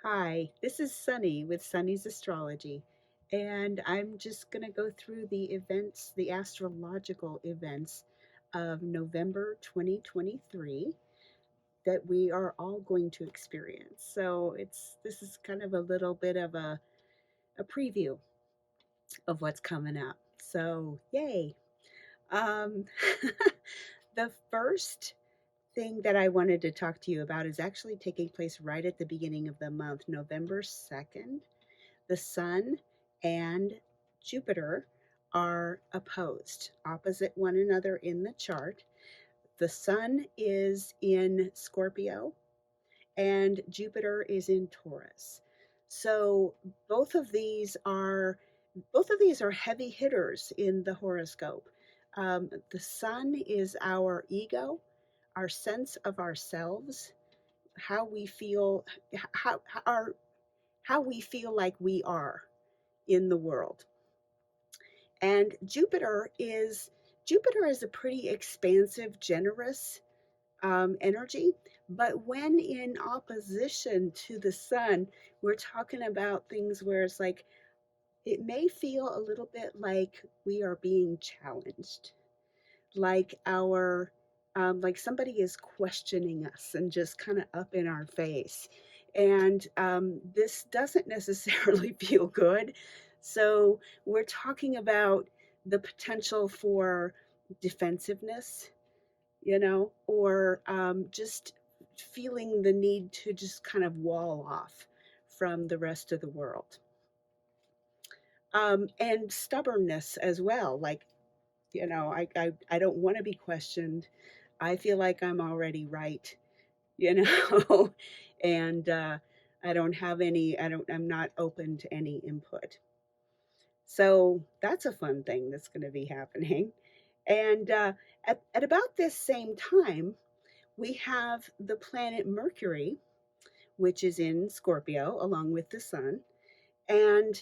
Hi, this is Sunny with Sunny's Astrology, and I'm just going to go through the events, the astrological events of November 2023 that we are all going to experience. So this is kind of a little bit of a preview of what's coming up. So yay! Um, the first thing that I wanted to talk to you about is actually taking place right at the beginning of the month, November 2nd. The Sun and Jupiter are opposed, opposite one another in the chart. The Sun is in Scorpio and Jupiter is in Taurus. So both of these are heavy hitters in the horoscope. The Sun is our ego, our sense of ourselves, how we feel, how, how we feel like we are in the world. And Jupiter is a pretty expansive, generous energy, but when in opposition to the sun, we're talking about things where it's like it may feel a little bit like we are being challenged, like like somebody is questioning us and just kind of up in our face. And this doesn't necessarily feel good. So we're talking about the potential for defensiveness, or just feeling the need to just kind of wall off from the rest of the world. And stubbornness as well. Like, I don't want to be questioned. I feel like I'm already right, you know, and I don't have any, I'm not open to any input. So that's a fun thing that's going to be happening. And at about this same time, we have the planet Mercury, which is in Scorpio along with the sun, and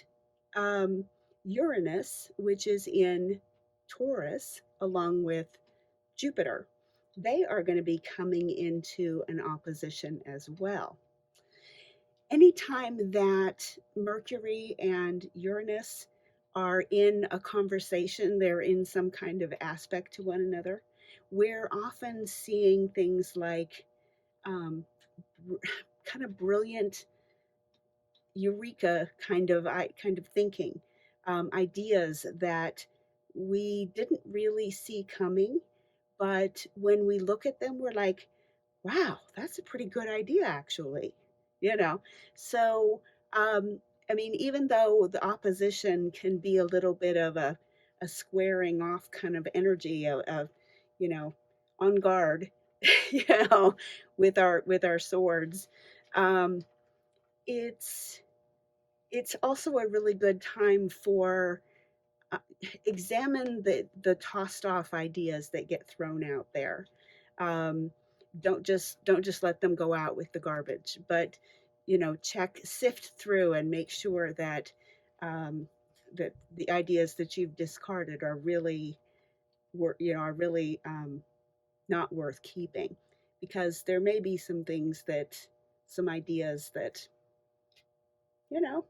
um, Uranus, which is in Taurus along with Jupiter. They are going to be coming into an opposition as well. Anytime that Mercury and Uranus are in a conversation, they're in some kind of aspect to one another, we're often seeing things like um, kind of brilliant eureka kind of thinking, ideas that we didn't really see coming, but when we look at them, we're like, wow, that's a pretty good idea, actually. You know, so I mean, even though the opposition can be a little bit of a squaring off kind of energy of you know, on guard, you know, with our swords, um, it's it's also a really good time for uh, examine the tossed off ideas that get thrown out there. Um, don't just let them go out with the garbage, but sift through and make sure that um, that the ideas that you've discarded are really are really not worth keeping, because there may be some ideas that you know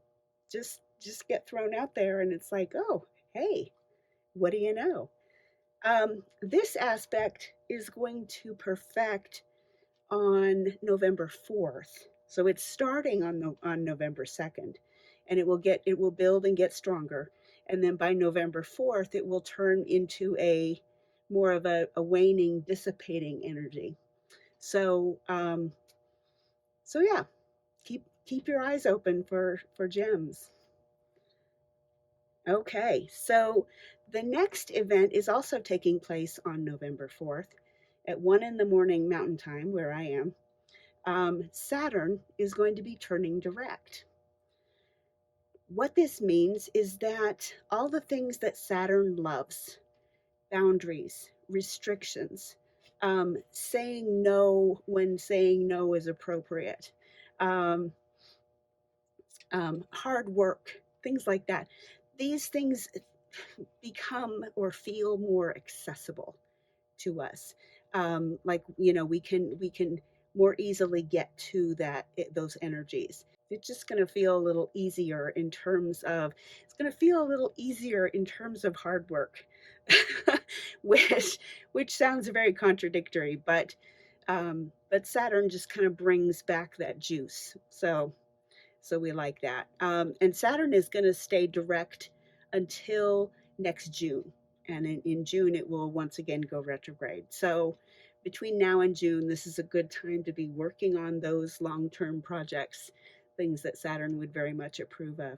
just get thrown out there, and it's like, oh, hey, what do you know? This aspect is going to perfect on November 4th. So it's starting on November 2nd, and it will build and get stronger. And then by November 4th, it will turn into a more of a waning, dissipating energy. So yeah, keep your eyes open for gems. Okay, so the next event is also taking place on November 4th at 1 in the morning Mountain Time, where I am. Saturn is going to be turning direct. What this means is that all the things that Saturn loves, boundaries, restrictions, saying no when saying no is appropriate, um, hard work, things like that. These things become or feel more accessible to us. Like we can more easily get to those energies. it's just going to feel a little easier in terms of it's going to feel a little easier in terms of hard work. which which sounds very contradictory, but Saturn just kind of brings back that juice. So we like that. And Saturn is going to stay direct until next June. And in June, it will once again go retrograde. So between now and June, this is a good time to be working on those long term projects, things that Saturn would very much approve of.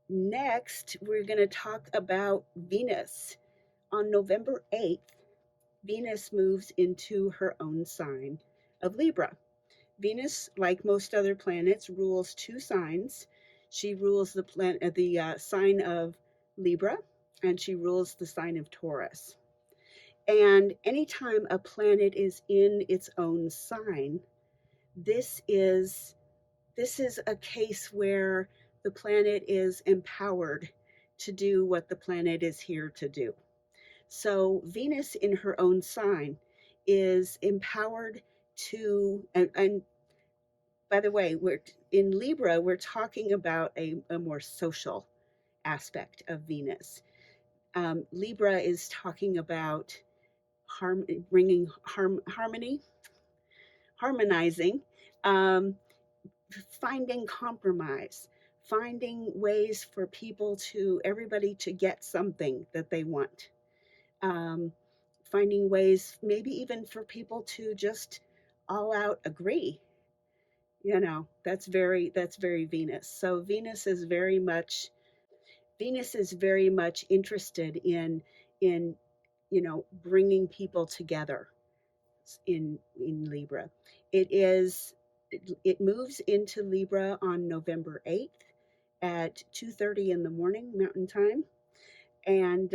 Next, we're going to talk about Venus. On November 8th, Venus moves into her own sign of Libra. Venus, like most other planets, rules two signs. She rules the sign of Libra, and she rules the sign of Taurus. And anytime a planet is in its own sign, this is this is a case where the planet is empowered to do what the planet is here to do. So Venus in her own sign is empowered and by the way, we're in Libra, we're talking about a more social aspect of Venus. Libra is talking about bringing harmony, harmonizing, um, finding compromise, finding ways for everybody to get something that they want, um, finding ways maybe even for people to just all out agree. That's very Venus. So Venus is very much interested in bringing people together in Libra. It moves into Libra on November 8th at 2:30 in the morning Mountain Time, and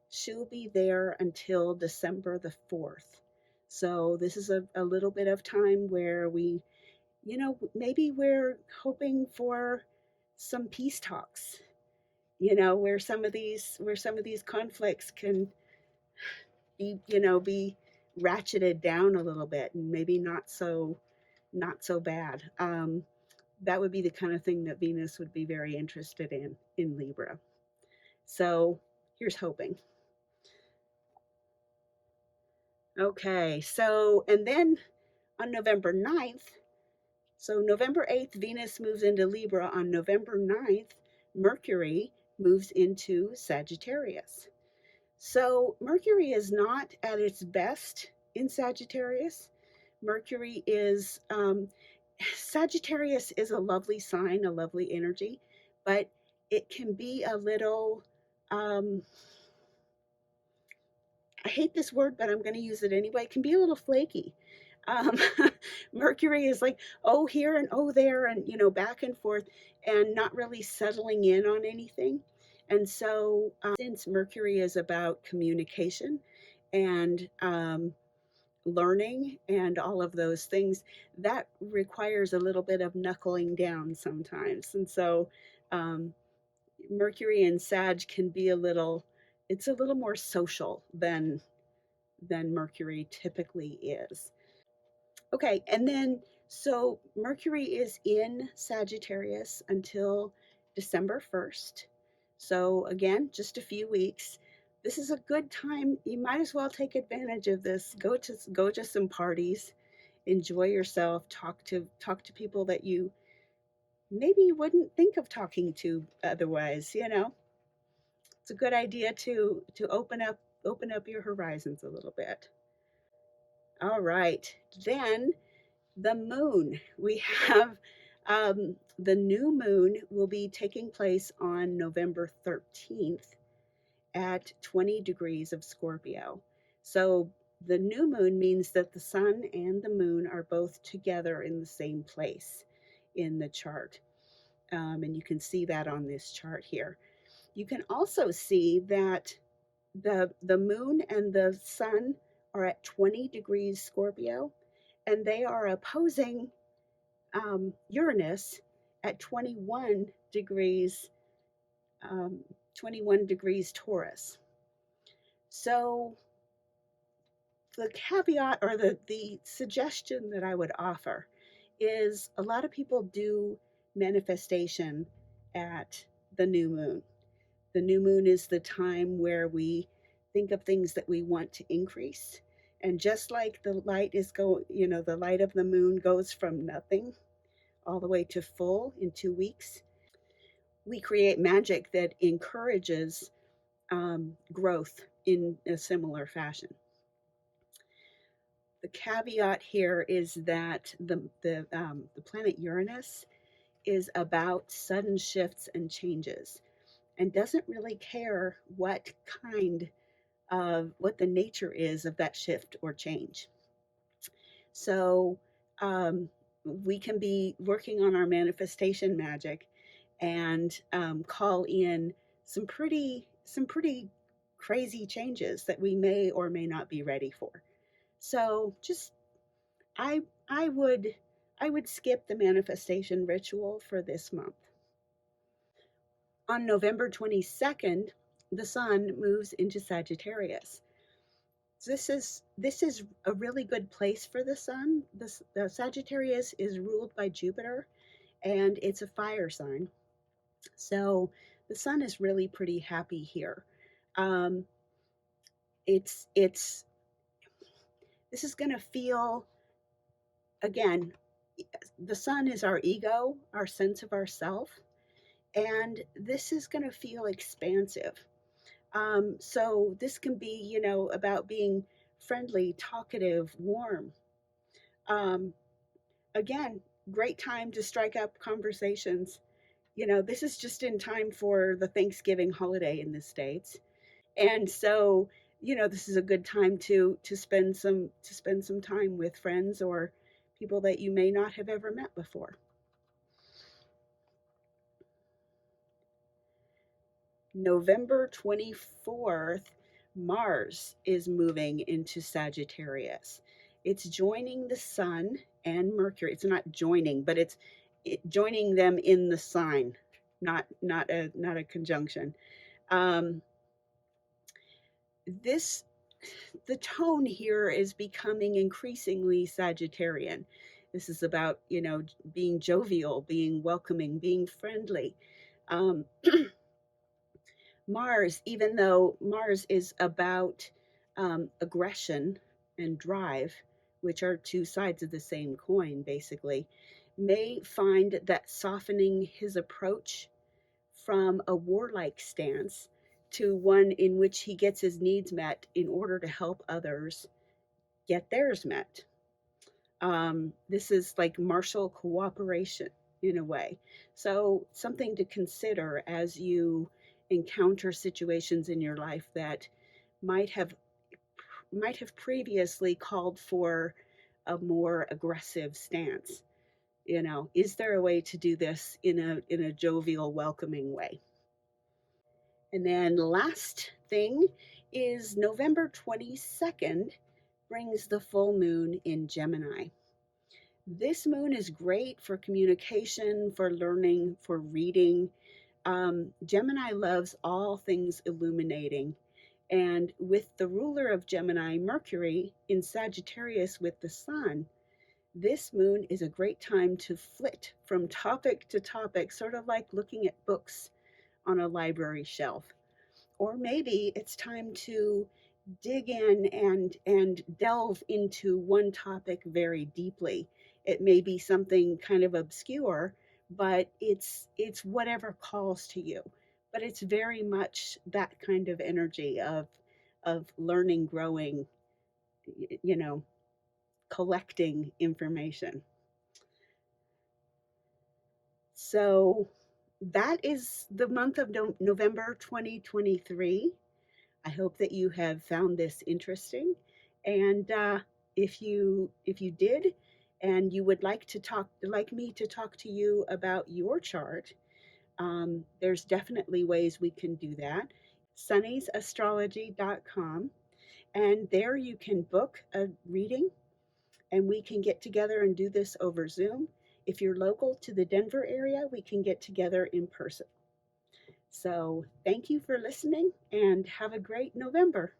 she'll be there until December the 4th. So this is a little bit of time where maybe we're hoping for some peace talks, where some of these conflicts can be ratcheted down a little bit and maybe not so bad. That would be the kind of thing that Venus would be very interested in Libra. So here's hoping. Okay, so and then on November 9th, so November 8th, Venus moves into Libra. On November 9th, Mercury moves into Sagittarius. So Mercury is not at its best in Sagittarius. Mercury is, Sagittarius is a lovely sign, a lovely energy, but it can be a little, um, I hate this word, but I'm going to use it anyway. It can be a little flaky. Um, Mercury is like, oh, here and oh, there, and, back and forth, and not really settling in on anything. And so, since Mercury is about communication and learning and all of those things, that requires a little bit of knuckling down sometimes. And so, Mercury and Sag can be it's a little more social than Mercury typically is. Okay, and then so Mercury is in Sagittarius until December 1st. So again, just a few weeks. This is a good time. You might as well take advantage of this. Go to some parties, enjoy yourself, talk to people that you maybe wouldn't think of talking to otherwise, It's a good idea to open up your horizons a little bit. All right. Then the moon. We have the new moon will be taking place on November 13th at 20 degrees of Scorpio. So the new moon means that the sun and the moon are both together in the same place in the chart. And you can see that on this chart here. You can also see that the moon and the sun are at 20 degrees Scorpio, and they are opposing Uranus at 21 degrees Taurus. So the caveat or the suggestion that I would offer is a lot of people do manifestation at the new moon. The new moon is the time where we think of things that we want to increase. And just like the light is the light of the moon goes from nothing all the way to full in 2 weeks, we create magic that encourages growth in a similar fashion. The caveat here is that the planet Uranus is about sudden shifts and changes and doesn't really care what the nature is of that shift or change. So we can be working on our manifestation magic and call in some pretty crazy changes that we may or may not be ready for. So just I I would I would skip the manifestation ritual for this month. On November 22nd, the sun moves into Sagittarius. This is a really good place for the sun. The Sagittarius is ruled by Jupiter, and it's a fire sign. So the sun is really pretty happy here. Um, it's this is going to feel, again, the sun is our ego, our sense of ourself, and this is going to feel expansive. So this can be, about being friendly, talkative, warm. Um, Again, great time to strike up conversations. This is just in time for the Thanksgiving holiday in the States. And so, this is a good time to spend some time with friends or people that you may not have ever met before. November 24th, Mars is moving into Sagittarius. It's joining the sun and Mercury. It's not joining, but it's joining them in the sign, not a conjunction. Um, this The tone here is becoming increasingly Sagittarian. This is about, being jovial, being welcoming, being friendly. Um, Mars, even though Mars is about aggression and drive, which are two sides of the same coin, basically, may find that softening his approach from a warlike stance to one in which he gets his needs met in order to help others get theirs met. This is like martial cooperation in a way. So, something to consider as you encounter situations in your life that might have might have previously called for a more aggressive stance. Is there a way to do this in a jovial, welcoming way? And then last thing is November 22nd brings the full moon in Gemini. This moon is great for communication, for learning, for reading. Gemini loves all things illuminating. And with the ruler of Gemini, Mercury, in Sagittarius with the sun, this moon is a great time to flit from topic to topic, sort of like looking at books on a library shelf. Or maybe it's time to dig in and delve into one topic very deeply. It may be something kind of obscure, but it's whatever calls to you. But it's very much that kind of energy of learning, growing, you know, collecting information. So that is the month of November 2023. I hope that you have found this interesting, and if you did, and you would like me to talk to you about your chart, there's definitely ways we can do that. Sunnysastrology.com, and there you can book a reading, and we can get together and do this over Zoom. If you're local to the Denver area, we can get together in person. So thank you for listening and have a great November.